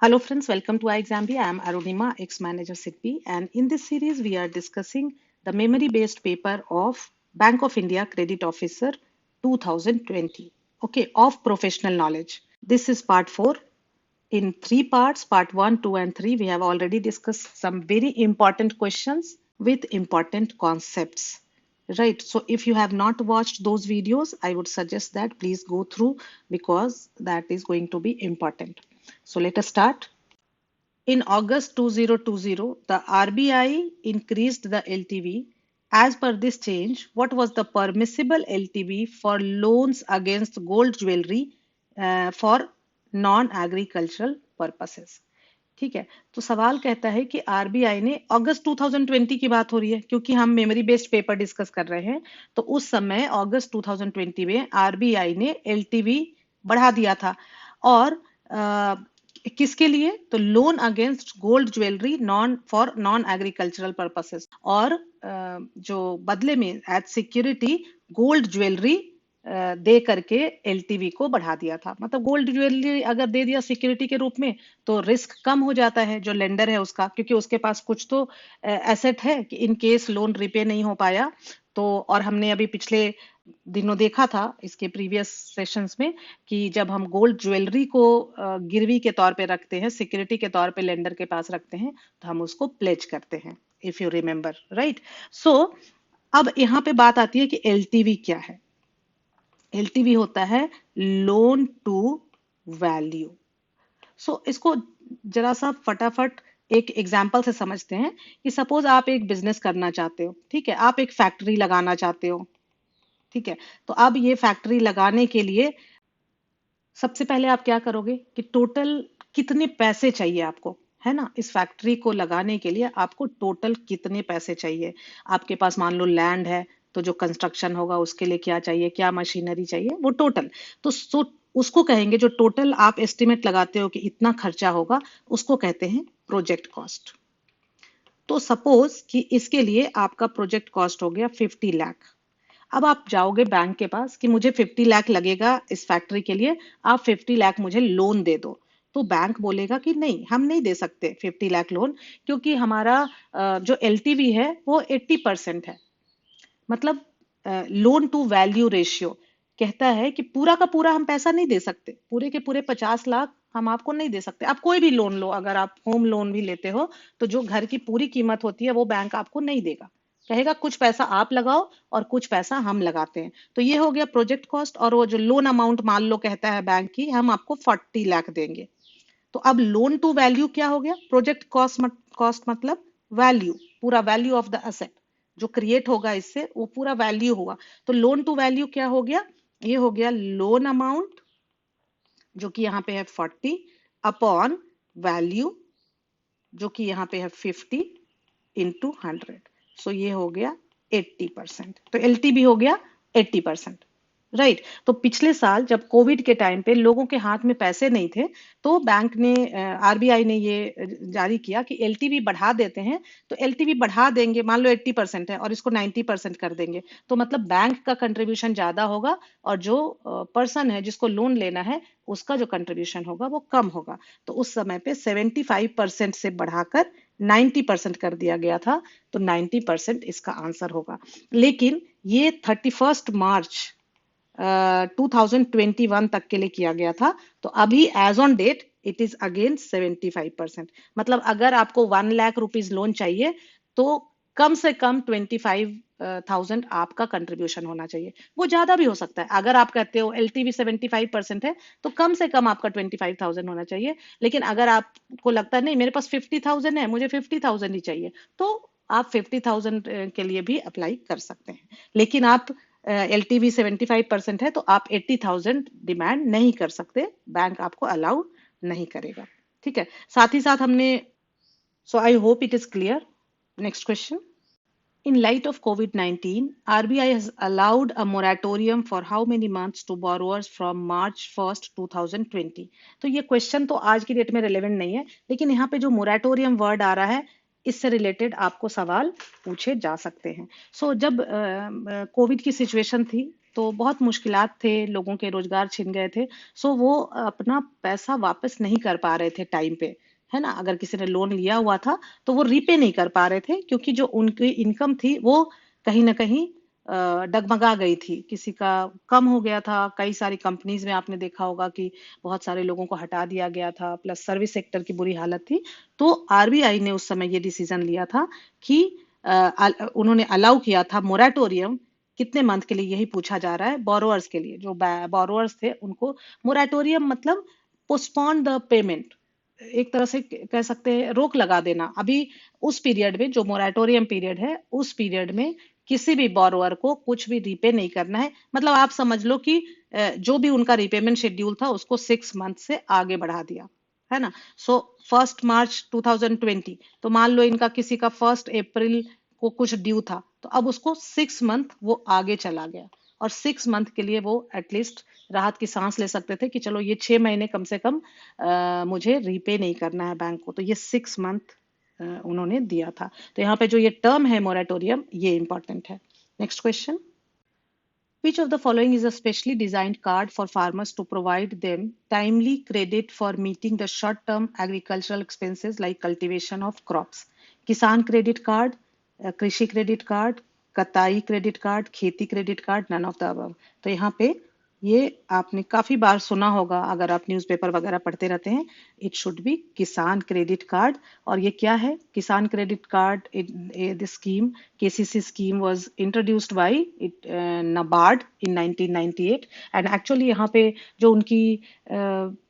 Hello friends, welcome to iExamB. I am Arunima, ex-manager SIDBI, and in this series we are discussing the memory-based paper of Bank of India Credit Officer 2020, okay, of professional knowledge. This is part 4 in 3 parts, part 1, 2 and 3. We have already discussed some very important questions with important concepts. Right, so if you have not watched those videos, I would suggest that please go through because that is going to be important. So let us start. In August 2020, the RBI increased the LTV. As per this change, what was the permissible LTV for loans against gold jewelry for non-agricultural purposes? ठीक है, तो सवाल कहता है कि RBI ने अगस्त 2020 की बात हो रही है क्योंकि हम मेमोरी बेस्ड पेपर डिस्कस कर रहे हैं, तो उस समय अगस्त 2020 में आरबीआई ने एलटीवी बढ़ा दिया था और किसके लिए? तो loan against gold jewellery non agricultural purposes और जो बदले में एज सिक्योरिटी गोल्ड ज्वेलरी दे करके एलटीवी को बढ़ा दिया था। मतलब गोल्ड ज्वेलरी अगर दे दिया सिक्योरिटी के रूप में तो रिस्क कम हो जाता है जो लेंडर है उसका, क्योंकि उसके पास कुछ तो एसेट है कि इन केस लोन रिपे नहीं हो पाया तो। और हमने अभी पिछले दिनों देखा था इसके प्रीवियस सेशंस में कि जब हम गोल्ड ज्वेलरी को गिरवी के तौर पे रखते हैं, सिक्योरिटी के तौर पे लेंडर के पास रखते हैं, तो हम उसको प्लेज करते हैं, इफ यू रिमेम्बर, राइट। सो अब यहाँ पे बात आती है कि एलटीवी क्या है। एलटीवी होता है लोन टू वैल्यू। सो इसको जरा सा फटाफट एक एग्जाम्पल से समझते हैं कि सपोज आप एक बिजनेस करना चाहते हो, ठीक है, आप एक फैक्ट्री लगाना चाहते हो, ठीक है। तो अब ये फैक्ट्री लगाने के लिए सबसे पहले आप क्या करोगे कि टोटल कितने पैसे चाहिए आपको, है ना। इस फैक्ट्री को लगाने के लिए आपको टोटल कितने पैसे चाहिए। आपके पास मान लो लैंड है तो जो कंस्ट्रक्शन होगा उसके लिए क्या चाहिए, क्या मशीनरी चाहिए, वो टोटल। तो उसको कहेंगे, जो टोटल आप एस्टिमेट लगाते हो कि इतना खर्चा होगा, उसको कहते हैं प्रोजेक्ट कॉस्ट। तो सपोज कि इसके लिए आपका प्रोजेक्ट कॉस्ट हो गया 50 लाख। अब आप जाओगे बैंक के पास कि मुझे 50 लाख लगेगा इस फैक्ट्री के लिए, आप 50 लाख मुझे लोन दे दो। तो बैंक बोलेगा कि नहीं, हम नहीं दे सकते 50 लाख लोन, क्योंकि हमारा जो एलटीवी है वो 80% है। मतलब लोन टू वैल्यू रेशियो कहता है कि पूरा का पूरा हम पैसा नहीं दे सकते, पूरे के पूरे 50 लाख हम आपको नहीं दे सकते। आप कोई भी लोन लो, अगर आप होम लोन भी लेते हो तो जो घर की पूरी कीमत होती है वो बैंक आपको नहीं देगा, कहेगा कुछ पैसा आप लगाओ और कुछ पैसा हम लगाते हैं। तो ये हो गया प्रोजेक्ट कॉस्ट। और वो जो लोन अमाउंट मान लो कहता है बैंक की हम आपको 40 लाख देंगे। तो अब लोन टू वैल्यू क्या हो गया? प्रोजेक्ट कॉस्ट मतलब वैल्यू, पूरा वैल्यू ऑफ द एसेट जो क्रिएट होगा इससे वो पूरा वैल्यू होगा। तो लोन टू वैल्यू क्या हो गया? ये हो गया लोन अमाउंट जो कि यहाँ पे है 40 अपॉन वैल्यू जो कि यहाँ पे है 50 इंटू 100। सो ये हो गया 80%। तो एलटीवी हो गया 80%, राइट। तो पिछले साल जब कोविड के टाइम पे लोगों के हाथ में पैसे नहीं थे तो बैंक ने, आरबीआई ने ये जारी किया कि एलटीवी बढ़ा देते हैं। तो एलटीवी बढ़ा देंगे, मान लो 80% है और इसको 90% कर देंगे, तो मतलब बैंक का कंट्रीब्यूशन ज्यादा होगा और जो पर्सन है जिसको लोन लेना है उसका जो कंट्रीब्यूशन होगा वो कम होगा। तो उस समय पे 75% से बढ़ाकर 90% कर दिया गया था। तो 90% इसका आंसर होगा। लेकिन ये 31 मार्च 2021 तक के लिए किया गया था। तो अभी as on date it is again 75%। मतलब अगर आपको 1 लाख रुपीज लोन चाहिए तो कम से कम 25,000 आपका कंट्रीब्यूशन होना चाहिए। वो ज्यादा भी हो सकता है, अगर आप कहते हो एलटीवी 75% है तो कम से कम आपका 25,000 होना चाहिए। लेकिन अगर आपको लगता है नहीं मेरे पास 50,000 है, मुझे 50,000 ही चाहिए, तो आप 50,000 के लिए भी अप्लाई कर सकते हैं। लेकिन आप एलटीवी 75% है तो आप 80,000 डिमांड नहीं कर सकते, बैंक आपको अलाउ नहीं करेगा, ठीक है। साथ ही साथ हमने, so I hope it is clear. Next question. In light of COVID-19, RBI has allowed a moratorium for how many months to borrowers from March 1st, 2020? तो ये क्वेश्चन तो आज की डेट में रिलेवेंट नहीं है, लेकिन यहाँ पे जो मोराटोरियम वर्ड आ रहा है इससे रिलेटेड आपको सवाल पूछे जा सकते हैं। जब कोविड की सिचुएशन थी तो बहुत मुश्किलात थे, लोगों के रोजगार छिन गए थे। सो वो अपना पैसा वापस नहीं कर पा रहे थे टाइम पे, है ना। अगर किसी ने लोन लिया हुआ था तो वो रीपे नहीं कर पा रहे थे, क्योंकि जो उनकी इनकम थी वो कहीं ना कहीं डगमगा गई थी, किसी का कम हो गया था। कई सारी कंपनीज में आपने देखा होगा कि बहुत सारे लोगों को हटा दिया गया था, प्लस सर्विस सेक्टर की बुरी हालत थी। तो आरबीआई ने उस समय ये डिसीजन लिया था कि उन्होंने अलाउ किया था मोरेटोरियम। कितने मंथ के लिए, यही पूछा जा रहा है बोरोअर्स के लिए, जो बोरोअर्स थे उनको मोरेटोरियम मतलब पोस्टपोन द पेमेंट, एक तरह से कह सकते हैं रोक लगा देना। अभी उस पीरियड में, जो मोरेटोरियम पीरियड है, उस पीरियड में किसी भी बोरोअर को कुछ भी रीपे नहीं करना है। मतलब आप समझ लो कि जो भी उनका रीपेमेंट शेड्यूल था उसको 6 मंथ से आगे बढ़ा दिया, है ना। सो 1 मार्च 2020, तो मान लो इनका किसी का 1 अप्रैल को कुछ ड्यू था, तो अब उसको 6 मंथ वो आगे चला गया, और 6 मंथ के लिए वो एटलीस्ट राहत की सांस ले सकते थे कि चलो ये 6 महीने कम से कम मुझे रीपे नहीं करना है बैंक को। तो ये 6 मंथ उन्होंने दिया था। तो यहाँ पे जो ये टर्म है मोरेटोरियम, ये इंपॉर्टेंट है। Next question, which of the following is a specially designed card for farmers to provide them timely credit for meeting the short-term agricultural expenses like cultivation of crops? Kisan credit card, Krishi credit card, Katai credit card, Kheti credit card, none of the above. तो यहाँ पे ये आपने काफी बार सुना होगा, अगर आप न्यूज़पेपर वगैरह पढ़ते रहते हैं। इट शुड बी किसान क्रेडिट कार्ड। और ये क्या है किसान credit card? The scheme, KCC scheme was introduced by NABARD in 1998। And actually यहाँ पे जो उनकी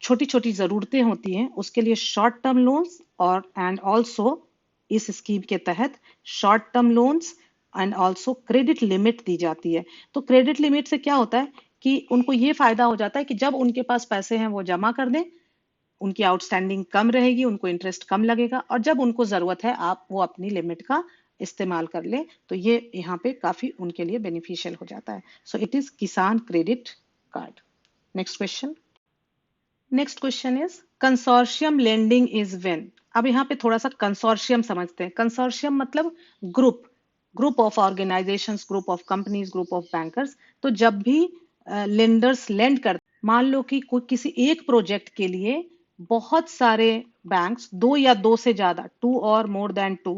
छोटी छोटी जरूरतें होती हैं उसके लिए शॉर्ट टर्म लोन्स और एंड ऑल्सो इस स्कीम के तहत short term loans and also credit limit दी जाती है। तो क्रेडिट लिमिट से क्या होता है कि उनको ये फायदा हो जाता है कि जब उनके पास पैसे हैं वो जमा कर दें, उनकी आउटस्टैंडिंग कम रहेगी, उनको इंटरेस्ट कम लगेगा, और जब उनको जरूरत है आप वो अपनी लिमिट का इस्तेमाल कर लें। तो ये यहाँ पे काफी उनके लिए बेनिफिशियल हो जाता है। सो इट इज किसान credit card. Next question, next question is consortium lending is when. अब यहाँ पे थोड़ा सा कंसोर्शियम समझते हैं। कंसोर्शियम मतलब group, group of organisations, group of companies, group of bankers. तो जब भी लेंडर्स लेंड करते, मान लो कि कोई किसी एक प्रोजेक्ट के लिए बहुत सारे बैंक्स, दो या दो से ज्यादा, 2 or more than 2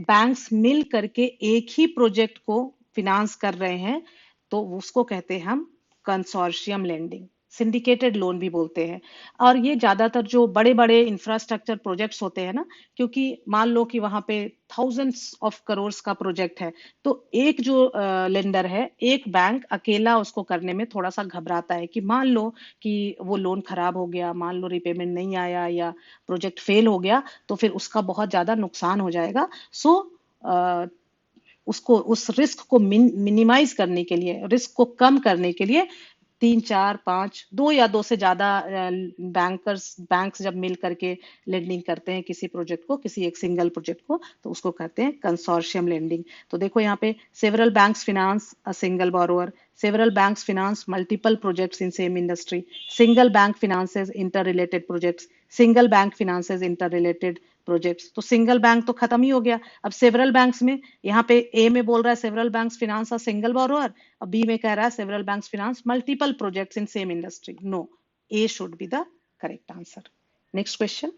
बैंक्स मिल करके एक ही प्रोजेक्ट को फिनांस कर रहे हैं, तो उसको कहते हैं हम कंसोर्शियम लेंडिंग, सिंडिकेटेड लोन भी बोलते हैं। और ये ज्यादातर जो बड़े बड़े इंफ्रास्ट्रक्चर प्रोजेक्ट्स होते हैं ना, क्योंकि मान लो कि वहां पे थाउजेंड्स ऑफ करोड़ का प्रोजेक्ट है, तो एक जो लेंडर है, एक बैंक अकेला उसको करने में थोड़ा सा घबराता है कि मान लो कि वो लोन खराब हो गया, मान लो रिपेमेंट नहीं आया या प्रोजेक्ट फेल हो गया, तो फिर उसका बहुत ज्यादा नुकसान हो जाएगा। सो उसको, उस रिस्क को मिनिमाइज करने के लिए, रिस्क को कम करने के लिए 3 4 5, दो या दो से ज्यादा बैंक्स जब मिल करके लेंडिंग करते हैं किसी प्रोजेक्ट को, किसी एक सिंगल प्रोजेक्ट को, तो उसको कहते हैं कंसोर्शियम लेंडिंग। तो देखो यहाँ पे several banks finance a single borrower, several banks finance multiple projects in same industry, single bank finances interrelated projects, single bank finances interrelated projects. तो सिंगल बैंक तो खत्म ही हो गया। अब सेवरल बैंक्स में, यहाँ पे ए में बोल रहा है several banks finance a single borrower, और बी में कह रहा है several banks finance multiple projects in same industry. No, A should be the correct answer. Next question,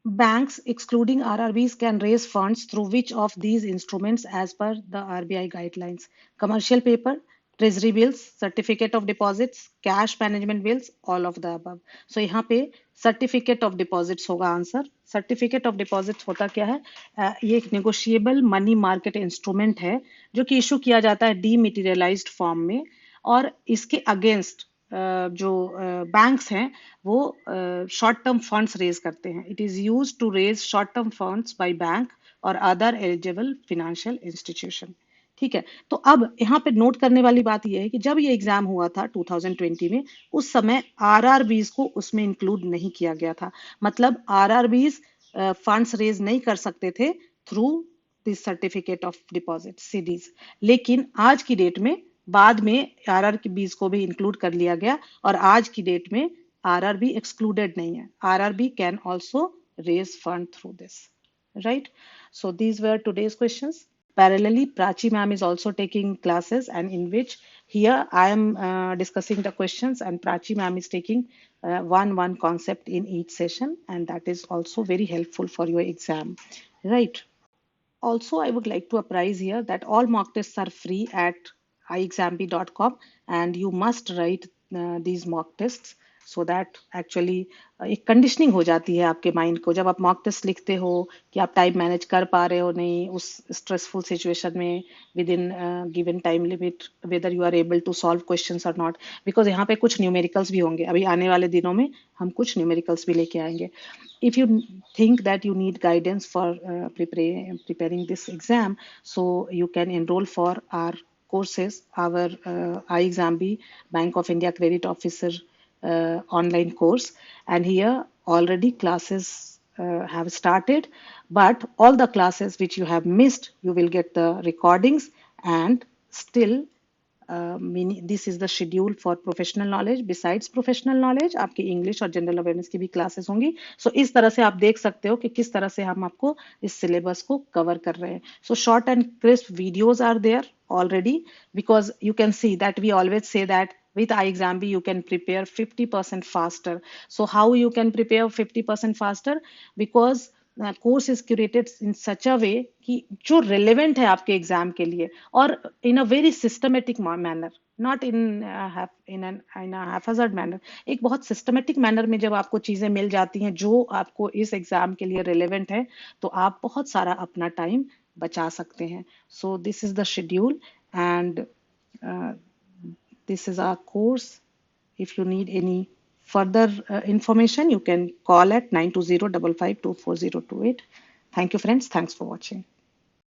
banks excluding RRBs can raise funds through which of these instruments as per the RBI guidelines? Commercial paper, treasury bills, certificate of deposits, cash management bills, all of the above. So यहाँ पे certificate of deposits होगा answer. Certificate of deposits होता क्या है? ये एक negotiable money market instrument है जो कि इशू किया जाता है डीमेटीरियलाइज्ड फॉर्म में, और इसके अगेंस्ट जो बैंक्स हैं वो शॉर्ट टर्म फंड्स रेज करते हैं। It is use to raise short term funds by bank और अदर एलिजिबल फिनेंशियल इंस्टीट्यूशन। ठीक है, तो अब यहाँ पे नोट करने वाली बात यह है कि जब ये एग्जाम हुआ था 2020 में, उस समय आरआरबीज को उसमें इंक्लूड नहीं किया गया था। मतलब आरआरबीज फंड्स रेज नहीं कर सकते थे through this certificate of deposit CDs. लेकिन आज की डेट में, बाद में आरआर के बीज को भी इंक्लूड कर लिया गया, और आज की डेट में आरआरबी एक्सक्लूडेड नहीं है। RRB can also raise fund through this, right. So these were today's questions. Parallelly, Prachi ma'am is also taking classes, and in which here I am discussing the questions, and Prachi ma'am is taking one concept in each session, and that is also very helpful for your exam, right? Also, I would like to apprise here that all mock tests are free at iexambi.com, and you must write these mock tests so that actually एक conditioning हो जाती है आपके mind को जब आप mock test लिखते हो कि आप टाइम मैनेज कर पा रहे हो नहीं उस स्ट्रेसफुल सिचुएशन में within given time limit whether you are able to solve questions और नॉट बिकॉज यहाँ पे कुछ न्यूमेरिकल्स भी होंगे अभी आने वाले दिनों में हम कुछ न्यूमेरिकल्स भी लेके आएंगे if you think that you need guidance for preparing this exam, so you can enroll for our courses, our iExamB Bank of India Credit Officer online course. And here already classes have started, but all the classes which you have missed, you will get the recordings and still this is the schedule for professional knowledge besides professional knowledge आपकी English और general awareness की भी classes होंगी सो इस तरह से आप देख सकते हो कि किस तरह से हम आपको इस सिलेबस को कवर कर रहे हैं so short and crisp videos are there already because you can see that we always say that with iExamB you can prepare 50% faster. So how you can prepare 50% faster? Because course is curated in such a way कि जो relevant है आपके exam के लिए और in a very systematic manner not in haphazard manner एक बहुत systematic manner में जब आपको चीजें मिल जाती हैं जो आपको इस एग्जाम के लिए रिलेवेंट है तो आप बहुत सारा अपना टाइम बचा सकते हैं so this is the schedule and this is our course. If you need any further information, you can call at 920 552 4028. Thank you, friends. Thanks for watching.